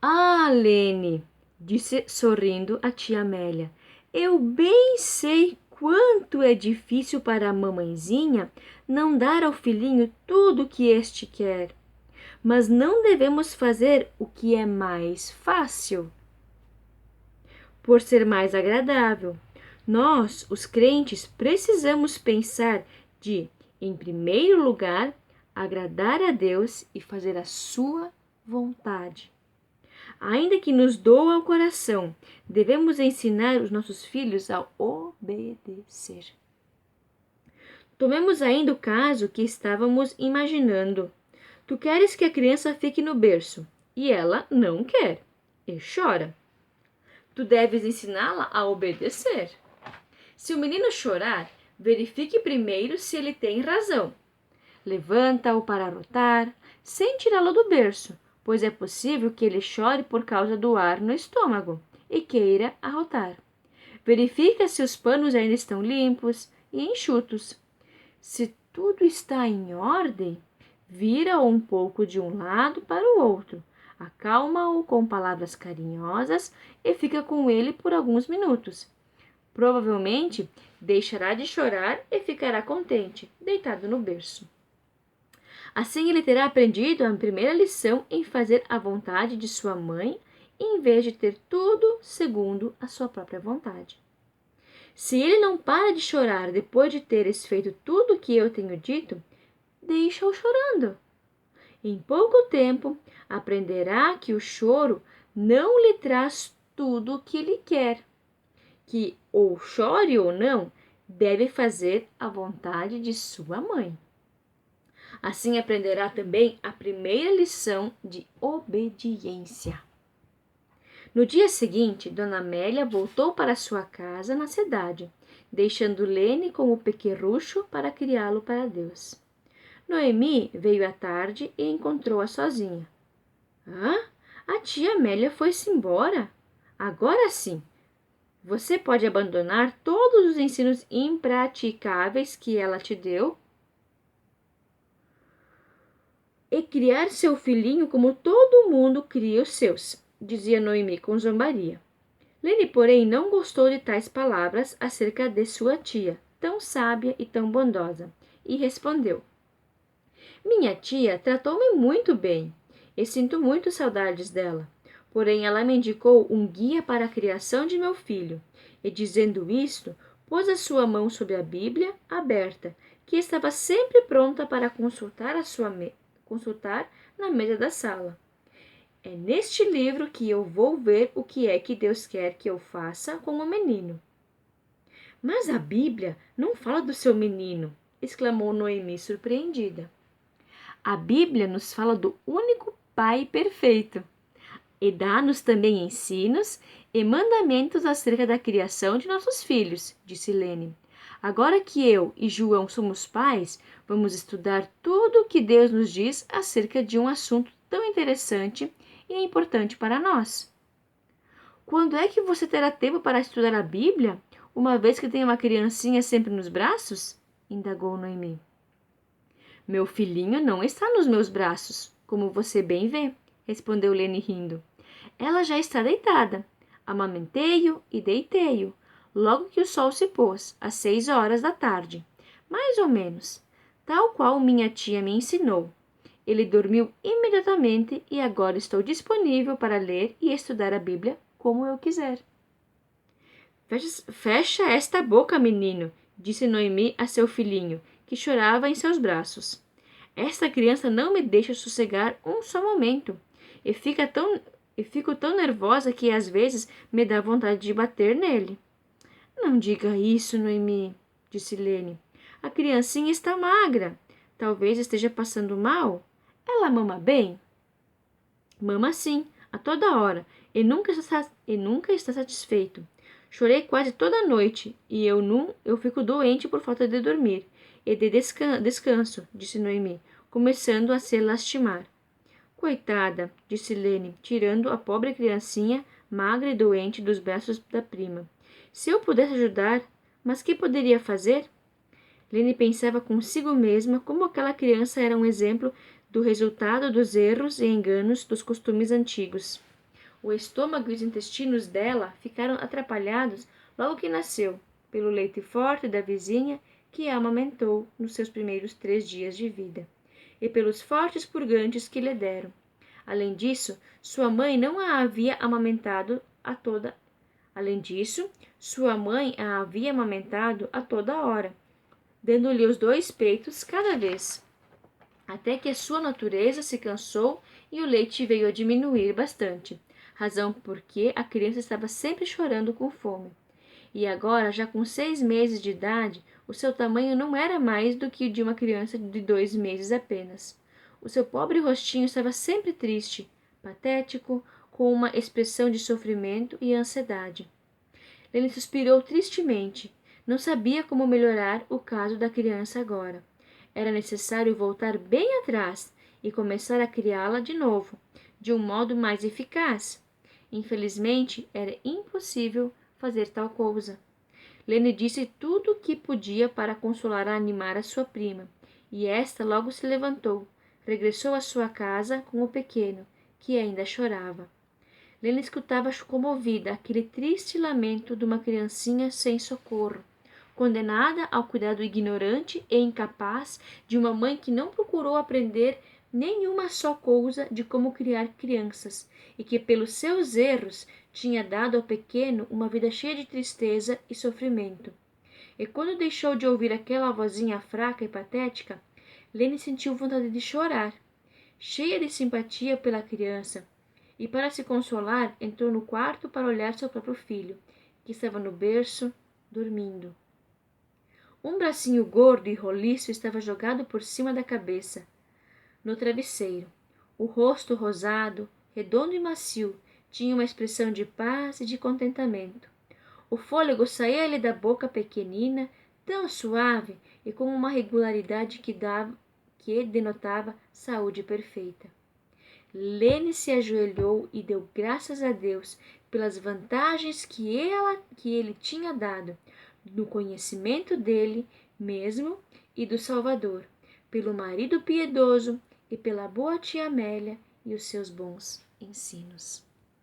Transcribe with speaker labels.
Speaker 1: Ah, Lene, disse sorrindo a tia Amélia, eu bem sei quanto é difícil para a mamãezinha não dar ao filhinho tudo o que este quer. Mas não devemos fazer o que é mais fácil, por ser mais agradável. Nós, os crentes, precisamos pensar de, em primeiro lugar, agradar a Deus e fazer a sua vontade. Ainda que nos doa o coração, devemos ensinar os nossos filhos a obedecer. Tomemos ainda o caso que estávamos imaginando. Tu queres que a criança fique no berço e ela não quer e chora. Tu deves ensiná-la a obedecer. Se o menino chorar, verifique primeiro se ele tem razão. Levanta-o para arrotar, sem tirá-lo do berço, pois é possível que ele chore por causa do ar no estômago e queira arrotar. Verifica se os panos ainda estão limpos e enxutos. Se tudo está em ordem, vira-o um pouco de um lado para o outro, acalma-o com palavras carinhosas e fica com ele por alguns minutos. Provavelmente deixará de chorar e ficará contente, deitado no berço. Assim ele terá aprendido a primeira lição em fazer a vontade de sua mãe, em vez de ter tudo segundo a sua própria vontade. Se ele não para de chorar depois de teres feito tudo o que eu tenho dito, deixa-o chorando. Em pouco tempo, aprenderá que o choro não lhe traz tudo o que ele quer, que, ou chore ou não, deve fazer a vontade de sua mãe. Assim aprenderá também a primeira lição de obediência. No dia seguinte, Dona Amélia voltou para sua casa na cidade, deixando Lene com o pequerrucho para criá-lo para Deus. Noemi veio à tarde e encontrou-a sozinha. Ah, a tia Amélia foi-se embora? Agora sim! Você pode abandonar todos os ensinos impraticáveis que ela te deu e criar seu filhinho como todo mundo cria os seus, dizia Noemi com zombaria. Lene, porém, não gostou de tais palavras acerca de sua tia, tão sábia e tão bondosa, e respondeu: Minha tia tratou-me muito bem, e sinto muito saudades dela. Porém, ela me indicou um guia para a criação de meu filho, e dizendo isto, pôs a sua mão sobre a Bíblia aberta, que estava sempre pronta para consultar na mesa da sala. É neste livro que eu vou ver o que é que Deus quer que eu faça com o menino. Mas a Bíblia não fala do seu menino, exclamou Noemi surpreendida. A Bíblia nos fala do único Pai perfeito e dá-nos também ensinos e mandamentos acerca da criação de nossos filhos, disse Lene. Agora que eu e João somos pais, vamos estudar tudo o que Deus nos diz acerca de um assunto tão interessante e importante para nós. Quando é que você terá tempo para estudar a Bíblia, uma vez que tem uma criancinha sempre nos braços? Indagou Noemi. Meu filhinho não está nos meus braços, como você bem vê, respondeu Lene rindo. Ela já está deitada. Amamentei-o e deitei-o, logo que o sol se pôs, às 6 horas da tarde, mais ou menos, tal qual minha tia me ensinou. Ele dormiu imediatamente e agora estou disponível para ler e estudar a Bíblia como eu quiser. Fecha esta boca, menino, disse Noemi a seu filhinho, que chorava em seus braços. Esta criança não me deixa sossegar um só momento, e fico tão nervosa que às vezes me dá vontade de bater nele. Não diga isso, Noemi, disse Lene. A criancinha está magra. Talvez esteja passando mal. Ela mama bem? Mama sim, a toda hora, e nunca está satisfeito. Chorei quase toda a noite, e eu fico doente por falta de dormir e de descanso, disse Noemi, começando a se lastimar. Coitada, disse Lene, tirando a pobre criancinha, magra e doente, dos braços da prima. Se eu pudesse ajudar, mas que poderia fazer? Lene pensava consigo mesma como aquela criança era um exemplo do resultado dos erros e enganos dos costumes antigos. O estômago e os intestinos dela ficaram atrapalhados logo que nasceu, pelo leite forte da vizinha que a amamentou nos seus primeiros 3 dias de vida, e pelos fortes purgantes que lhe deram. Além disso, sua mãe a havia amamentado a toda hora, dando-lhe os 2 peitos cada vez, até que a sua natureza se cansou e o leite veio a diminuir bastante, razão porque a criança estava sempre chorando com fome. E agora, já com 6 meses de idade, o seu tamanho não era mais do que o de uma criança de 2 meses apenas. O seu pobre rostinho estava sempre triste, patético, com uma expressão de sofrimento e ansiedade. Lene suspirou tristemente. Não sabia como melhorar o caso da criança agora. Era necessário voltar bem atrás e começar a criá-la de novo, de um modo mais eficaz. Infelizmente, era impossível fazer tal coisa. Lene disse tudo o que podia para consolar e animar a sua prima, e esta logo se levantou, regressou à sua casa com o pequeno, que ainda chorava. Lene escutava comovida aquele triste lamento de uma criancinha sem socorro, condenada ao cuidado ignorante e incapaz de uma mãe que não procurou aprender nenhuma só coisa de como criar crianças e que, pelos seus erros, tinha dado ao pequeno uma vida cheia de tristeza e sofrimento. E quando deixou de ouvir aquela vozinha fraca e patética, Lene sentiu vontade de chorar. Cheia de simpatia pela criança, e para se consolar, entrou no quarto para olhar seu próprio filho, que estava no berço, dormindo. Um bracinho gordo e roliço estava jogado por cima da cabeça, no travesseiro. O rosto rosado, redondo e macio, tinha uma expressão de paz e de contentamento. O fôlego saía-lhe da boca pequenina, tão suave e com uma regularidade que denotava saúde perfeita. Lene se ajoelhou e deu graças a Deus pelas vantagens que ele tinha dado no conhecimento dele mesmo e do Salvador, pelo marido piedoso e pela boa tia Amélia e os seus bons ensinos.